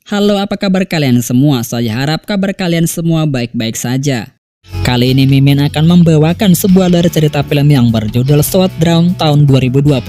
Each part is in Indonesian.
Halo, apa kabar kalian semua? Saya harap kabar kalian semua baik-baik saja. Kali ini Mimin akan membawakan sebuah dari cerita film yang berjudul Sword Drawn tahun 2022.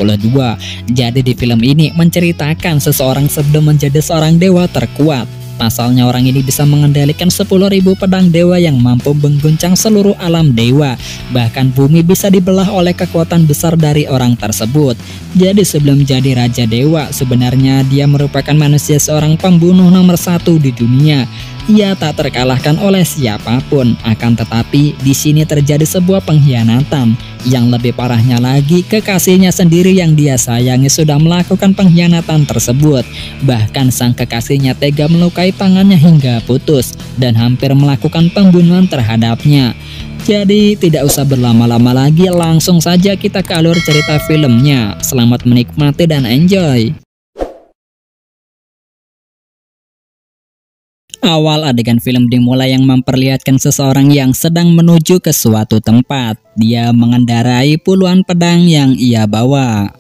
Jadi di film ini menceritakan seseorang sebelum menjadi seorang dewa terkuat. Pasalnya orang ini bisa mengendalikan 10.000 pedang dewa yang mampu mengguncang seluruh alam dewa. Bahkan bumi bisa dibelah oleh kekuatan besar dari orang tersebut. Jadi sebelum jadi raja dewa, sebenarnya dia merupakan manusia seorang pembunuh nomor 1 di dunia. Ia tak terkalahkan oleh siapapun. Akan tetapi di sini terjadi sebuah pengkhianatan. Yang lebih parahnya lagi, kekasihnya sendiri yang dia sayangi sudah melakukan pengkhianatan tersebut. Bahkan sang kekasihnya tega melukai tangannya hingga putus dan hampir melakukan pembunuhan terhadapnya. Jadi tidak usah berlama-lama lagi, langsung saja kita ke alur cerita filmnya. Selamat menikmati dan enjoy. Awal adegan film dimulai yang memperlihatkan seseorang yang sedang menuju ke suatu tempat. Dia mengendarai puluhan pedang yang ia bawa.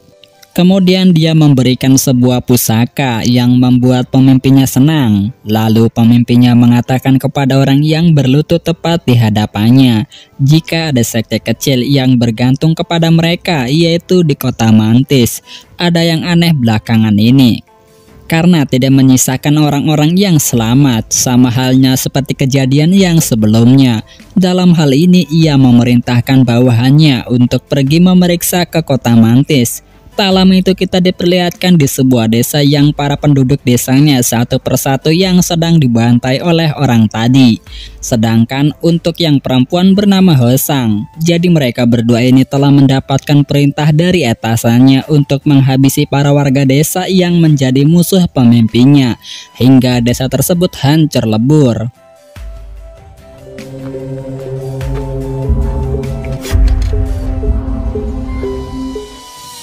Kemudian dia memberikan sebuah pusaka yang membuat pemimpinnya senang. Lalu pemimpinnya mengatakan kepada orang yang berlutut tepat di hadapannya, jika ada sekte kecil yang bergantung kepada mereka, yaitu di kota Mantis. Ada yang aneh belakangan ini, karena tidak menyisakan orang-orang yang selamat, sama halnya seperti kejadian yang sebelumnya. Dalam hal ini ia memerintahkan bawahannya untuk pergi memeriksa ke kota Mantis. Tak lama itu kita diperlihatkan di sebuah desa yang para penduduk desanya satu persatu yang sedang dibantai oleh orang tadi. Sedangkan untuk yang perempuan bernama Hosang, jadi mereka berdua ini telah mendapatkan perintah dari atasannya untuk menghabisi para warga desa yang menjadi musuh pemimpinnya, hingga desa tersebut hancur lebur.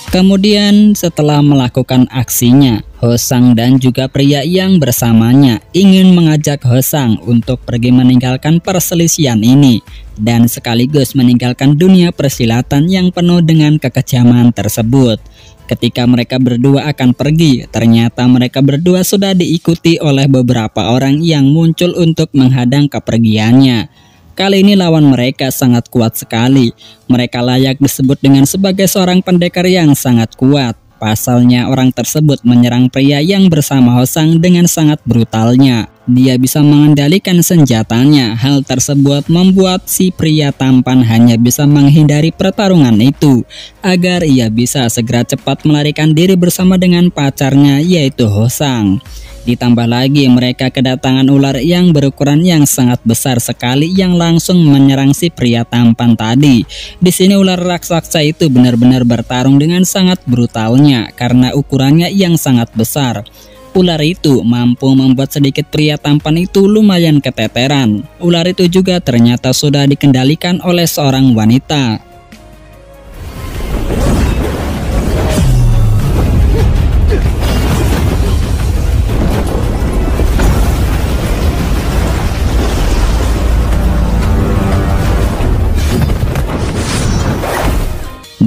Kemudian setelah melakukan aksinya, Hosang dan juga pria yang bersamanya ingin mengajak Hosang untuk pergi meninggalkan perselisihan ini dan sekaligus meninggalkan dunia persilatan yang penuh dengan kekejaman tersebut. Ketika mereka berdua akan pergi, ternyata mereka berdua sudah diikuti oleh beberapa orang yang muncul untuk menghadang kepergiannya. Kali ini lawan mereka sangat kuat sekali. Mereka layak disebut dengan sebagai seorang pendekar yang sangat kuat. Pasalnya orang tersebut menyerang pria yang bersama Hosang dengan sangat brutalnya. Dia bisa mengendalikan senjatanya. Hal tersebut membuat si pria tampan hanya bisa menghindari pertarungan itu, agar ia bisa segera cepat melarikan diri bersama dengan pacarnya, yaitu Hosang. Ditambah lagi mereka kedatangan ular yang berukuran yang sangat besar sekali yang langsung menyerang si pria tampan tadi. Di sini ular raksasa itu benar-benar bertarung dengan sangat brutalnya karena ukurannya yang sangat besar. Ular itu mampu membuat sedikit pria tampan itu lumayan keteteran. Ular itu juga ternyata sudah dikendalikan oleh seorang wanita.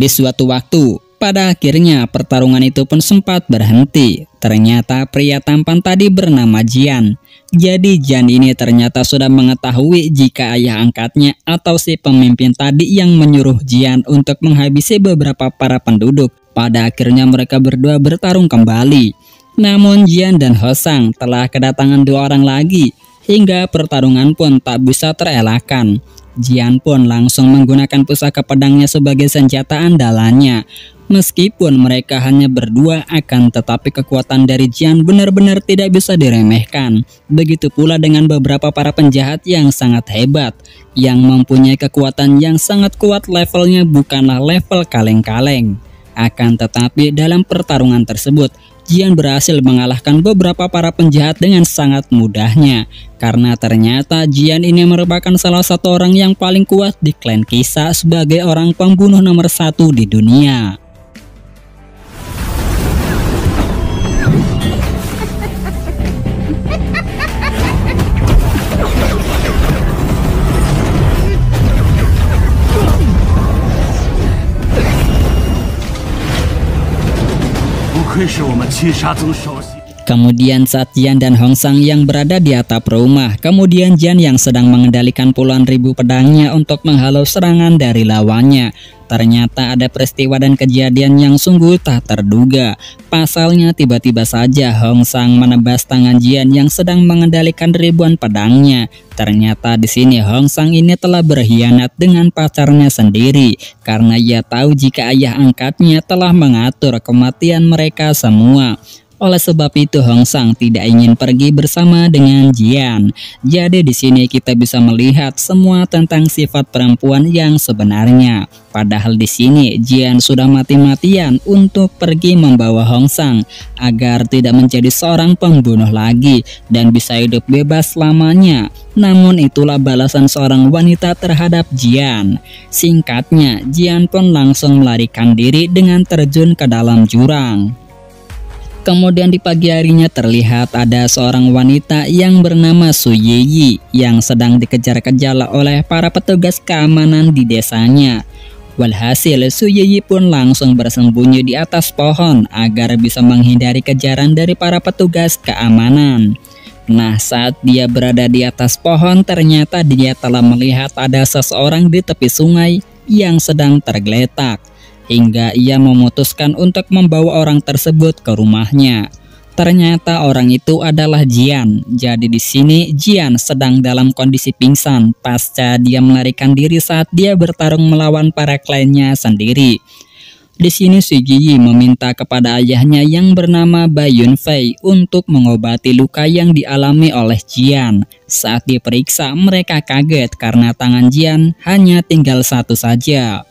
Di suatu waktu, pada akhirnya pertarungan itu pun sempat berhenti. Ternyata pria tampan tadi bernama Jian. Jadi Jian ini ternyata sudah mengetahui jika ayah angkatnya atau si pemimpin tadi yang menyuruh Jian untuk menghabisi beberapa para penduduk. Pada akhirnya mereka berdua bertarung kembali. Namun Jian dan Hosang telah kedatangan dua orang lagi, hingga pertarungan pun tak bisa terelakkan. Jian pun langsung menggunakan pusaka pedangnya sebagai senjata andalannya. Meskipun mereka hanya berdua, akan tetapi kekuatan dari Jian benar-benar tidak bisa diremehkan. Begitu pula dengan beberapa para penjahat yang sangat hebat, yang mempunyai kekuatan yang sangat kuat. Levelnya bukanlah level kaleng-kaleng. Akan tetapi dalam pertarungan tersebut, Jian berhasil mengalahkan beberapa para penjahat dengan sangat mudahnya. Karena ternyata Jian ini merupakan salah satu orang yang paling kuat di klan Kisa sebagai orang pembunuh nomor 1 di dunia. Kemudian saat Jian dan Hong Sang yang berada di atap rumah, kemudian Jian yang sedang mengendalikan puluhan ribu pedangnya untuk menghalau serangan dari lawannya. Ternyata ada peristiwa dan kejadian yang sungguh tak terduga. Pasalnya tiba-tiba saja Hong Sang menebas tangan Jian yang sedang mengendalikan ribuan pedangnya. Ternyata di sini Hong Sang ini telah berkhianat dengan pacarnya sendiri karena ia tahu jika ayah angkatnya telah mengatur kematian mereka semua. Oleh sebab itu Hong Sang tidak ingin pergi bersama dengan Jian. Jadi di sini kita bisa melihat semua tentang sifat perempuan yang sebenarnya. Padahal di sini Jian sudah mati-matian untuk pergi membawa Hong Sang agar tidak menjadi seorang pembunuh lagi dan bisa hidup bebas selamanya. Namun itulah balasan seorang wanita terhadap Jian. Singkatnya, Jian pun langsung melarikan diri dengan terjun ke dalam jurang. Kemudian di pagi harinya terlihat ada seorang wanita yang bernama Su Yiyi yang sedang dikejar-kejar oleh para petugas keamanan di desanya. Walhasil Su Yiyi pun langsung bersembunyi di atas pohon agar bisa menghindari kejaran dari para petugas keamanan. Nah, saat dia berada di atas pohon, ternyata dia telah melihat ada seseorang di tepi sungai yang sedang tergeletak. Hingga ia memutuskan untuk membawa orang tersebut ke rumahnya. Ternyata orang itu adalah Jian. Jadi di sini Jian sedang dalam kondisi pingsan pasca dia melarikan diri saat dia bertarung melawan para kliennya sendiri. Di sini Su Yiyi meminta kepada ayahnya yang bernama Bai Yunfei untuk mengobati luka yang dialami oleh Jian. Saat diperiksa, mereka kaget karena tangan Jian hanya tinggal satu saja.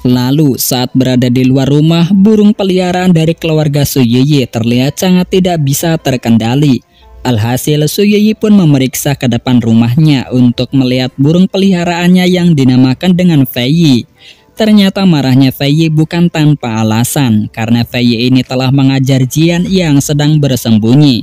Lalu saat berada di luar rumah, burung peliharaan dari keluarga Su Yiyi terlihat sangat tidak bisa terkendali. Alhasil Su Yiyi pun memeriksa ke depan rumahnya untuk melihat burung peliharaannya yang dinamakan dengan Fei Yi. Ternyata marahnya Fei Yi bukan tanpa alasan, karena Fei Yi ini telah mengajar Jian yang sedang bersembunyi.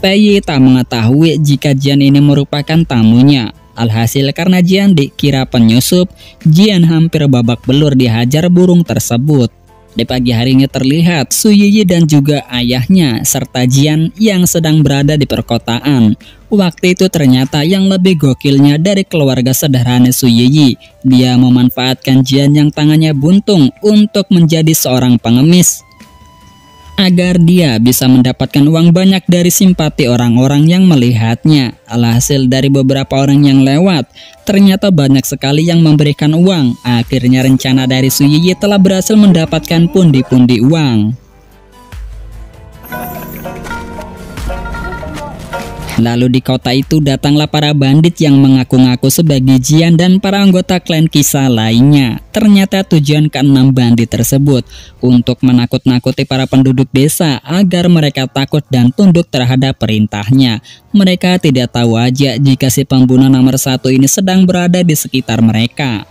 Fei Yi tak mengetahui jika Jian ini merupakan tamunya. Alhasil karena Jian dikira penyusup, Jian hampir babak belur dihajar burung tersebut. Di pagi harinya terlihat Su Yiyi dan juga ayahnya serta Jian yang sedang berada di perkotaan. Waktu itu ternyata yang lebih gokilnya dari keluarga sederhana Su Yiyi. Dia memanfaatkan Jian yang tangannya buntung untuk menjadi seorang pengemis, agar dia bisa mendapatkan uang banyak dari simpati orang-orang yang melihatnya. Alhasil dari beberapa orang yang lewat, ternyata banyak sekali yang memberikan uang. Akhirnya rencana dari Su Yiyi telah berhasil mendapatkan pundi-pundi uang. Lalu di kota itu datanglah para bandit yang mengaku-ngaku sebagai Jian dan para anggota klan kisah lainnya. Ternyata tujuan keenam bandit tersebut untuk menakut-nakuti para penduduk desa agar mereka takut dan tunduk terhadap perintahnya. Mereka tidak tahu aja jika si pembunuh nomor satu ini sedang berada di sekitar mereka.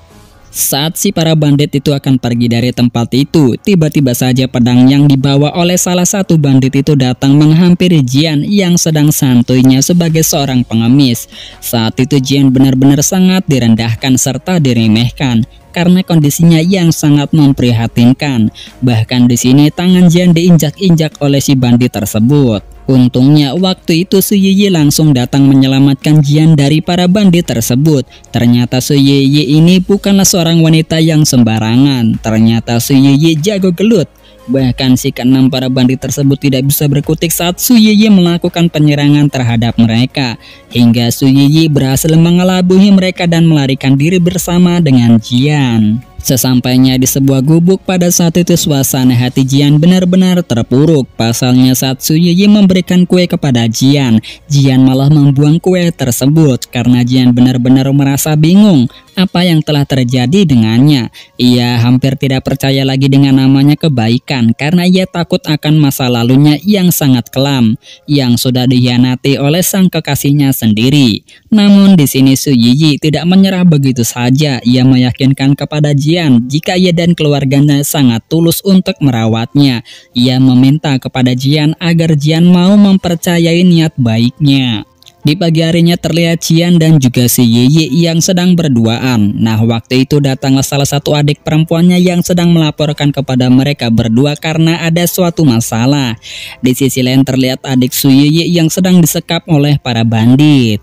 Saat si para bandit itu akan pergi dari tempat itu, tiba-tiba saja pedang yang dibawa oleh salah satu bandit itu datang menghampiri Jian yang sedang santuinya sebagai seorang pengemis. Saat itu Jian benar-benar sangat direndahkan serta diremehkan karena kondisinya yang sangat memprihatinkan. Bahkan di sini tangan Jian diinjak-injak oleh si bandit tersebut. Untungnya waktu itu Su Yiyi langsung datang menyelamatkan Jian dari para bandit tersebut. Ternyata Su Yiyi ini bukanlah seorang wanita yang sembarangan. Ternyata Su Yiyi jago gelut. Bahkan si keenam para bandit tersebut tidak bisa berkutik saat Su Yiyi melakukan penyerangan terhadap mereka. Hingga Su Yiyi berhasil mengelabui mereka dan melarikan diri bersama dengan Jian. Sesampainya di sebuah gubuk, pada saat itu suasana hati Jian benar-benar terpuruk. Pasalnya saat Su Yiyi memberikan kue kepada Jian, Jian malah membuang kue tersebut karena Jian benar-benar merasa bingung apa yang telah terjadi dengannya. Ia hampir tidak percaya lagi dengan namanya kebaikan karena ia takut akan masa lalunya yang sangat kelam yang sudah dikhianati oleh sang kekasihnya sendiri. Namun di sini Su Yiyi tidak menyerah begitu saja. Ia meyakinkan kepada Jian jika ia dan keluarganya sangat tulus untuk merawatnya. Ia meminta kepada Jian agar Jian mau mempercayai niat baiknya. Di pagi harinya terlihat Jian dan juga si Yiyi yang sedang berduaan. Nah, waktu itu datanglah salah satu adik perempuannya yang sedang melaporkan kepada mereka berdua karena ada suatu masalah. Di sisi lain terlihat adik Su Yiyi yang sedang disekap oleh para bandit.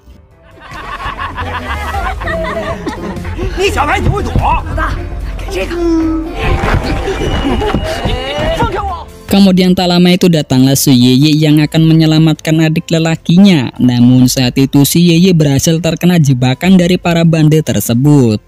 Kemudian tak lama itu datanglah Su Yiyi yang akan menyelamatkan adik lelakinya. Namun saat itu si Yiyi berhasil terkena jebakan dari para bandit tersebut.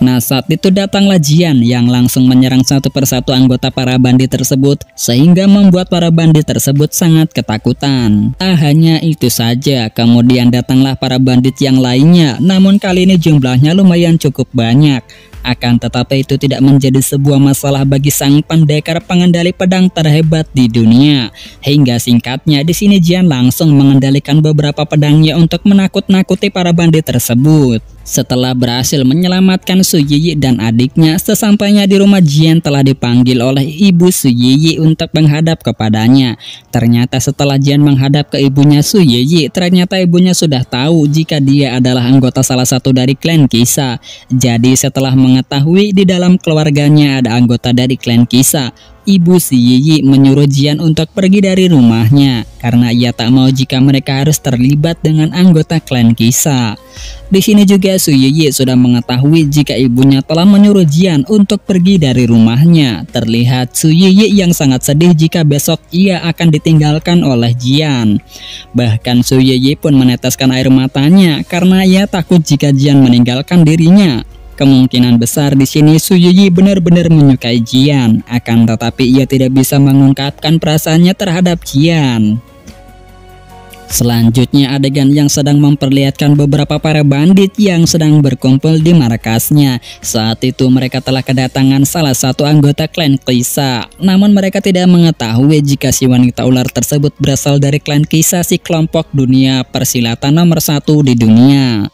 Nah, saat itu datanglah Jian yang langsung menyerang satu persatu anggota para bandit tersebut sehingga membuat para bandit tersebut sangat ketakutan. Tak hanya itu saja, kemudian datanglah para bandit yang lainnya, namun kali ini jumlahnya lumayan cukup banyak. Akan tetapi itu tidak menjadi sebuah masalah bagi sang pendekar pengendali pedang terhebat di dunia. Hingga singkatnya di sini Jian langsung mengendalikan beberapa pedangnya untuk menakut-nakuti para bandit tersebut. Setelah berhasil menyelamatkan Su Yiyi dan adiknya, sesampainya di rumah Jian telah dipanggil oleh ibu Su Yiyi untuk menghadap kepadanya. Ternyata setelah Jian menghadap ke ibunya Su Yiyi, ternyata ibunya sudah tahu jika dia adalah anggota salah satu dari klan Qixia. Jadi setelah mengetahui di dalam keluarganya ada anggota dari klan Qixia, ibu si Yiyi menyuruh Jian untuk pergi dari rumahnya karena ia tak mau jika mereka harus terlibat dengan anggota klan Qixia. Di sini juga Su Yiyi sudah mengetahui jika ibunya telah menyuruh Jian untuk pergi dari rumahnya. Terlihat Su Yiyi yang sangat sedih jika besok ia akan ditinggalkan oleh Jian. Bahkan Su Yiyi pun meneteskan air matanya karena ia takut jika Jian meninggalkan dirinya. Kemungkinan besar di sini Su Yiyi benar-benar menyukai Jian, akan tetapi ia tidak bisa mengungkapkan perasaannya terhadap Jian. Selanjutnya adegan yang sedang memperlihatkan beberapa para bandit yang sedang berkumpul di markasnya. Saat itu mereka telah kedatangan salah satu anggota klan Qixia. Namun mereka tidak mengetahui jika si wanita ular tersebut berasal dari klan Qixia, si kelompok dunia persilatan nomor 1 di dunia.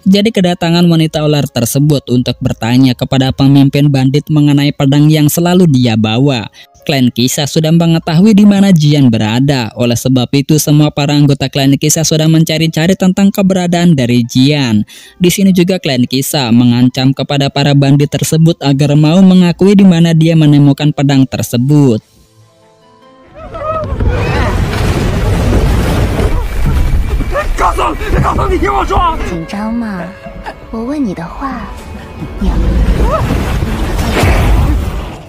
Jadi kedatangan wanita ular tersebut untuk bertanya kepada pemimpin bandit mengenai pedang yang selalu dia bawa. Klan Qixia sudah mengetahui di mana Jian berada. Oleh sebab itu semua para anggota klan Qixia sudah mencari-cari tentang keberadaan dari Jian. Di sini juga klan Qixia mengancam kepada para bandit tersebut agar mau mengakui di mana dia menemukan pedang tersebut.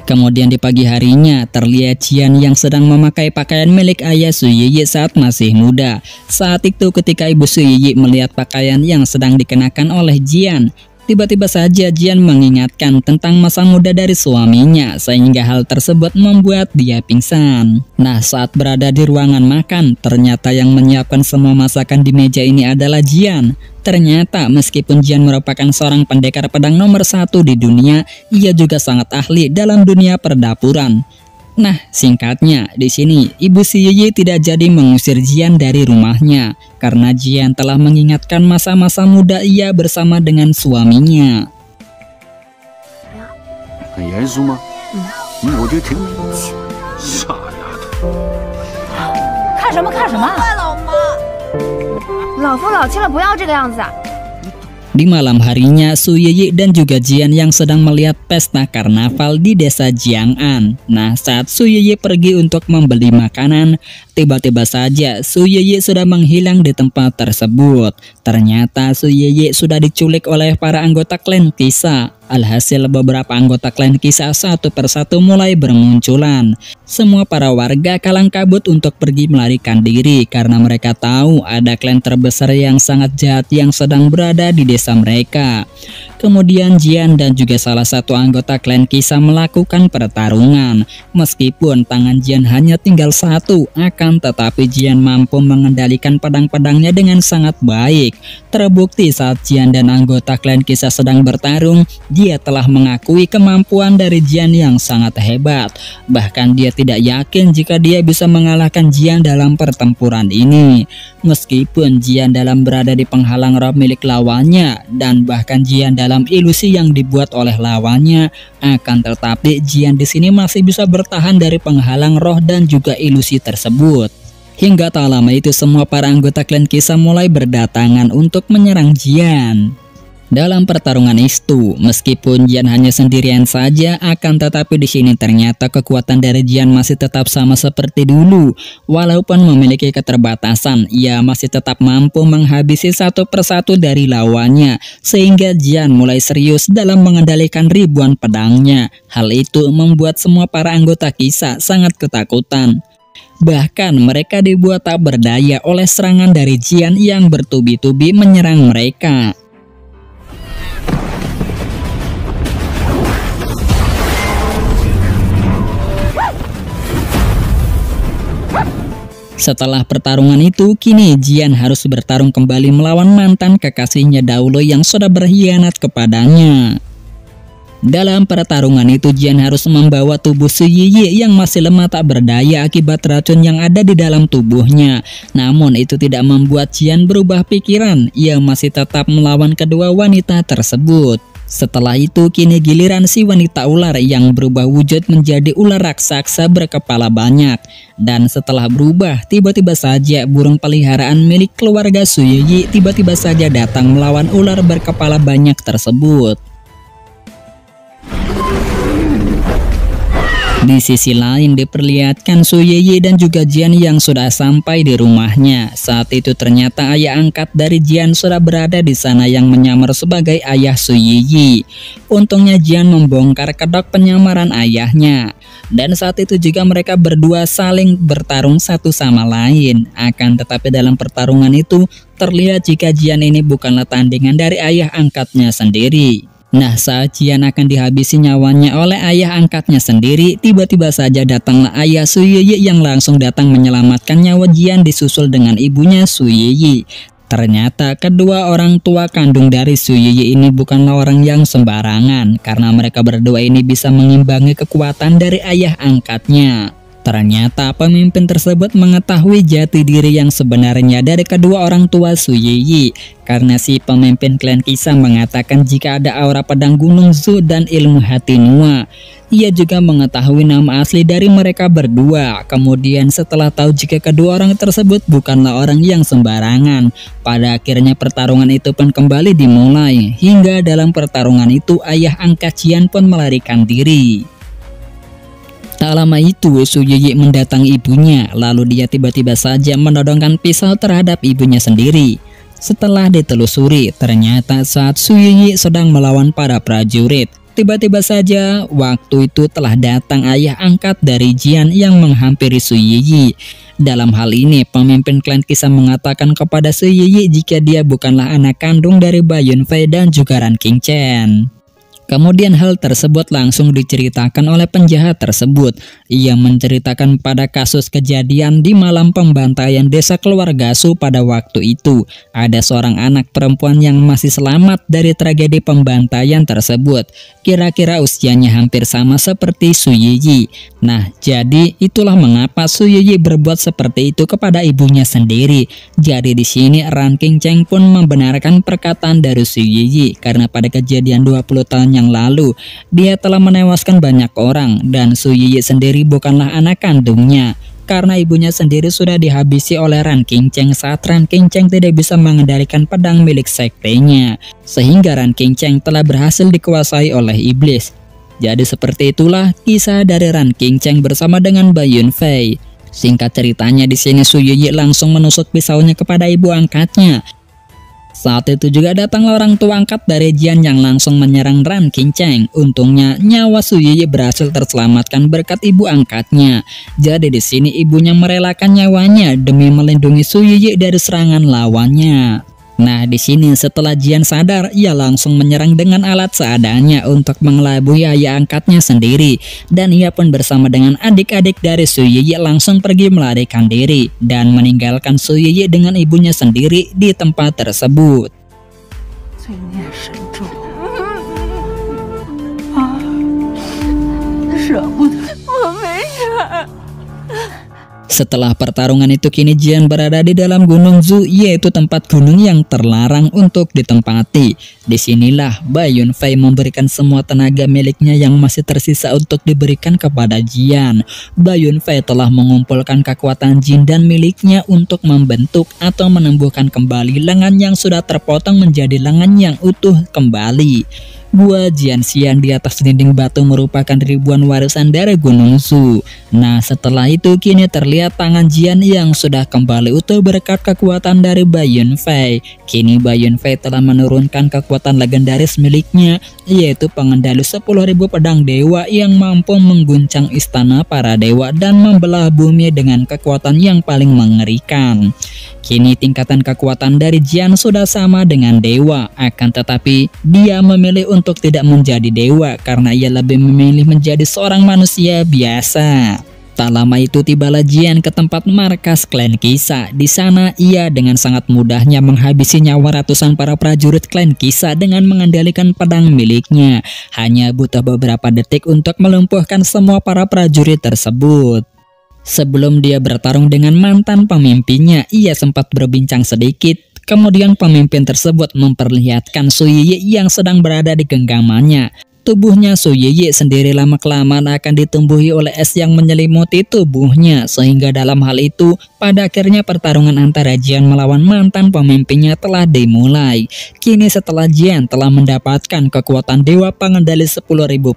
Kemudian di pagi harinya terlihat Jian yang sedang memakai pakaian milik ayah Su Yiyi saat masih muda. Saat itu ketika ibu Su Yiyi melihat pakaian yang sedang dikenakan oleh Jian, tiba-tiba saja Jian mengingatkan tentang masa muda dari suaminya sehingga hal tersebut membuat dia pingsan. Nah, saat berada di ruangan makan, ternyata yang menyiapkan semua masakan di meja ini adalah Jian. Ternyata meskipun Jian merupakan seorang pendekar pedang nomor 1 di dunia, ia juga sangat ahli dalam dunia perdapuran. Nah, singkatnya di sini ibu si Yiyi tidak jadi mengusir Jian dari rumahnya karena Jian telah mengingatkan masa-masa muda ia bersama dengan suaminya. Di malam harinya, Su Yiyi dan juga Jian yang sedang melihat pesta karnaval di desa Jiang'an. Nah, saat Su Yiyi pergi untuk membeli makanan, tiba-tiba saja Su Yiyi sudah menghilang di tempat tersebut. Ternyata Su Yiyi sudah diculik oleh para anggota klan Qixia. Alhasil beberapa anggota klan Qixia satu persatu mulai bermunculan. Semua para warga kalang kabut untuk pergi melarikan diri karena mereka tahu ada klan terbesar yang sangat jahat yang sedang berada di desa mereka. Kemudian Jian dan juga salah satu anggota klan Qixia melakukan pertarungan. Meskipun tangan Jian hanya tinggal satu, akan tetapi Jian mampu mengendalikan pedang-pedangnya dengan sangat baik. Terbukti saat Jian dan anggota klan Qixia sedang bertarung, dia telah mengakui kemampuan dari Jian yang sangat hebat. Bahkan dia tidak yakin jika dia bisa mengalahkan Jian dalam pertempuran ini. Meskipun Jian dalam berada di penghalang roh milik lawannya, dan bahkan Jian dalam dalam ilusi yang dibuat oleh lawannya. Akan tetapi Jian di sini masih bisa bertahan dari penghalang roh dan juga ilusi tersebut. Hingga tak lama itu semua para anggota klan Kisah mulai berdatangan untuk menyerang Jian. Dalam pertarungan itu, meskipun Jian hanya sendirian saja, akan tetapi di sini ternyata kekuatan dari Jian masih tetap sama seperti dulu. Walaupun memiliki keterbatasan, ia masih tetap mampu menghabisi satu persatu dari lawannya, sehingga Jian mulai serius dalam mengendalikan ribuan pedangnya. Hal itu membuat semua para anggota Kisah sangat ketakutan. Bahkan mereka dibuat tak berdaya oleh serangan dari Jian yang bertubi-tubi menyerang mereka. Setelah pertarungan itu, kini Jian harus bertarung kembali melawan mantan kekasihnya dahulu yang sudah berkhianat kepadanya. Dalam pertarungan itu, Jian harus membawa tubuh Su Yiyi yang masih lemah tak berdaya akibat racun yang ada di dalam tubuhnya. Namun itu tidak membuat Jian berubah pikiran, ia masih tetap melawan kedua wanita tersebut. Setelah itu kini giliran si wanita ular yang berubah wujud menjadi ular raksasa berkepala banyak. Dan setelah berubah, tiba-tiba saja burung peliharaan milik keluarga Su Yiyi tiba-tiba saja datang melawan ular berkepala banyak tersebut. Di sisi lain diperlihatkan Su Yiyi dan juga Jian yang sudah sampai di rumahnya. Saat itu ternyata ayah angkat dari Jian sudah berada di sana yang menyamar sebagai ayah Su Yiyi. Untungnya Jian membongkar kedok penyamaran ayahnya. Dan saat itu juga mereka berdua saling bertarung satu sama lain. Akan tetapi dalam pertarungan itu terlihat jika Jian ini bukanlah tandingan dari ayah angkatnya sendiri. Nah, saat Jian akan dihabisi nyawanya oleh ayah angkatnya sendiri, tiba-tiba saja datanglah ayah Su Yiyi yang langsung datang menyelamatkan nyawa Jian disusul dengan ibunya Su Yiyi. Ternyata kedua orang tua kandung dari Su Yiyi ini bukanlah orang yang sembarangan, karena mereka berdua ini bisa mengimbangi kekuatan dari ayah angkatnya. Ternyata pemimpin tersebut mengetahui jati diri yang sebenarnya dari kedua orang tua Su Yiyi. Karena si pemimpin klan Kisah mengatakan jika ada aura pedang gunung Zu dan ilmu hati Nuwa. Ia juga mengetahui nama asli dari mereka berdua. Kemudian setelah tahu jika kedua orang tersebut bukanlah orang yang sembarangan, pada akhirnya pertarungan itu pun kembali dimulai. Hingga dalam pertarungan itu ayah angkat Jian pun melarikan diri. Tak lama itu Su Yiyi mendatangi ibunya, lalu dia tiba-tiba saja menodongkan pisau terhadap ibunya sendiri. Setelah ditelusuri, ternyata saat Su Yiyi sedang melawan para prajurit, tiba-tiba saja waktu itu telah datang ayah angkat dari Jian yang menghampiri Su Yiyi. Dalam hal ini, pemimpin klan Kisah mengatakan kepada Su Yiyi jika dia bukanlah anak kandung dari Bai Yunfei dan juga Ran Qingchen. Kemudian hal tersebut langsung diceritakan oleh penjahat tersebut. Ia menceritakan pada kasus kejadian di malam pembantaian desa keluarga Su pada waktu itu. Ada seorang anak perempuan yang masih selamat dari tragedi pembantaian tersebut. Kira-kira usianya hampir sama seperti Su Yiyi. Nah, jadi itulah mengapa Su Yiyi berbuat seperti itu kepada ibunya sendiri. Jadi di sini Ran Qingchen pun membenarkan perkataan dari Su Yiyi karena pada kejadian 20 tahun yang lalu dia telah menewaskan banyak orang dan Su Yiyi sendiri bukanlah anak kandungnya karena ibunya sendiri sudah dihabisi oleh Ran Qingchen saat Ran Qingchen tidak bisa mengendalikan pedang milik sektenya, sehingga Ran Qingchen telah berhasil dikuasai oleh iblis. Jadi seperti itulah kisah dari Ran Qingchen bersama dengan Bai Yunfei. Singkat ceritanya di sini Su Yiyi langsung menusuk pisaunya kepada ibu angkatnya. Saat itu juga datanglah orang tua angkat dari Jian yang langsung menyerang Ran Qingchen. Untungnya nyawa Su Yiyi berhasil terselamatkan berkat ibu angkatnya. Jadi di sini ibunya merelakan nyawanya demi melindungi Su Yiyi dari serangan lawannya. Nah, di sini setelah Jian sadar, ia langsung menyerang dengan alat seadanya untuk mengelabui ayah angkatnya sendiri. Dan ia pun bersama dengan adik-adik dari Su Yiyi langsung pergi melarikan diri dan meninggalkan Su Yiyi dengan ibunya sendiri di tempat tersebut. Setelah pertarungan itu kini Jian berada di dalam Gunung Zhu, yaitu tempat gunung yang terlarang untuk ditempati. Disinilah Bai Yunfei memberikan semua tenaga miliknya yang masih tersisa untuk diberikan kepada Jian. Bai Yunfei telah mengumpulkan kekuatan jin dan miliknya untuk membentuk atau menumbuhkan kembali lengan yang sudah terpotong menjadi lengan yang utuh kembali. Gua Jianxian di atas dinding batu merupakan ribuan warisan dari Gunung Zhu. Nah, setelah itu kini terlihat tangan Jian yang sudah kembali utuh berkat kekuatan dari Bai Yunfei. Kini Bai Yunfei telah menurunkan kekuatan legendaris miliknya, yaitu pengendali 10.000 pedang dewa yang mampu mengguncang istana para dewa dan membelah bumi dengan kekuatan yang paling mengerikan. Kini tingkatan kekuatan dari Jian sudah sama dengan dewa, akan tetapi dia memilih untuk tidak menjadi dewa karena ia lebih memilih menjadi seorang manusia biasa. Tak lama itu tibalah Jian ke tempat markas klan Qixia. Di sana ia dengan sangat mudahnya menghabisi nyawa ratusan para prajurit klan Qixia dengan mengendalikan pedang miliknya. Hanya butuh beberapa detik untuk melumpuhkan semua para prajurit tersebut. Sebelum dia bertarung dengan mantan pemimpinnya, ia sempat berbincang sedikit. Kemudian pemimpin tersebut memperlihatkan Su Yiyi yang sedang berada di genggamannya. Tubuhnya Su Yiyi sendiri lama-kelamaan akan ditumbuhi oleh es yang menyelimuti tubuhnya, sehingga dalam hal itu pada akhirnya pertarungan antara Jian melawan mantan pemimpinnya telah dimulai. Kini setelah Jian telah mendapatkan kekuatan dewa pengendali 10.000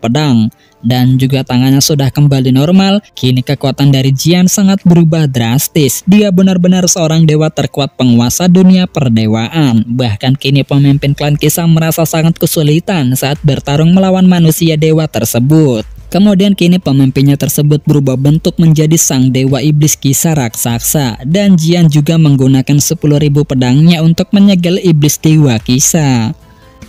pedang dan juga tangannya sudah kembali normal, kini kekuatan dari Jian sangat berubah drastis. Dia benar-benar seorang dewa terkuat penguasa dunia perdewaan. Bahkan kini pemimpin klan Qixia merasa sangat kesulitan saat bertarung melawan manusia dewa tersebut. Kemudian kini pemimpinnya tersebut berubah bentuk menjadi sang dewa iblis Qixia raksasa, dan Jian juga menggunakan 10.000 pedangnya untuk menyegel iblis dewa Qixia.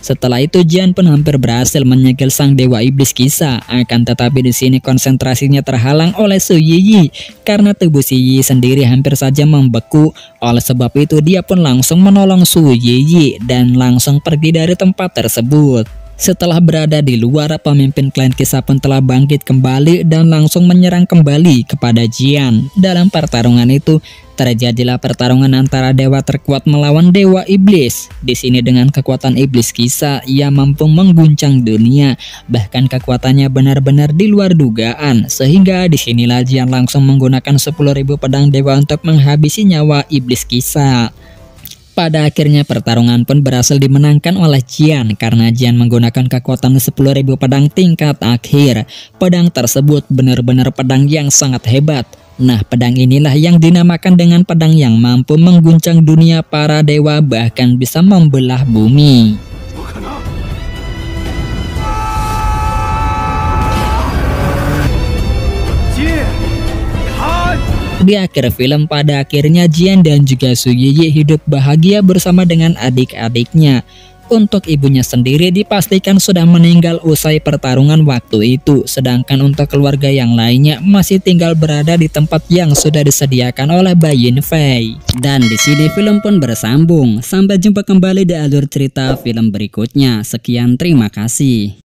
Setelah itu Jian pun hampir berhasil menyegel sang dewa iblis Qixia, akan tetapi di sini konsentrasinya terhalang oleh Su Yiyi karena tubuh Su Yiyi sendiri hampir saja membeku. Oleh sebab itu dia pun langsung menolong Su Yiyi dan langsung pergi dari tempat tersebut. Setelah berada di luar, pemimpin klan Qixia pun telah bangkit kembali dan langsung menyerang kembali kepada Jian. Dalam pertarungan itu terjadilah pertarungan antara dewa terkuat melawan dewa iblis. Di sini dengan kekuatan iblis Qixia, ia mampu mengguncang dunia. Bahkan kekuatannya benar-benar di luar dugaan, sehingga disinilah Jian langsung menggunakan 10.000 pedang dewa untuk menghabisi nyawa iblis Qixia. Pada akhirnya pertarungan pun berhasil dimenangkan oleh Jian karena Jian menggunakan kekuatan 10.000 pedang tingkat akhir. Pedang tersebut benar-benar pedang yang sangat hebat. Nah, pedang inilah yang dinamakan dengan pedang yang mampu mengguncang dunia para dewa, bahkan bisa membelah bumi. Di akhir film, pada akhirnya Jian dan juga Su Yiyi hidup bahagia bersama dengan adik-adiknya. Untuk ibunya sendiri dipastikan sudah meninggal usai pertarungan waktu itu, sedangkan untuk keluarga yang lainnya masih tinggal berada di tempat yang sudah disediakan oleh Bai Yunfei. Dan di sini film pun bersambung. Sampai jumpa kembali di alur cerita film berikutnya. Sekian, terima kasih.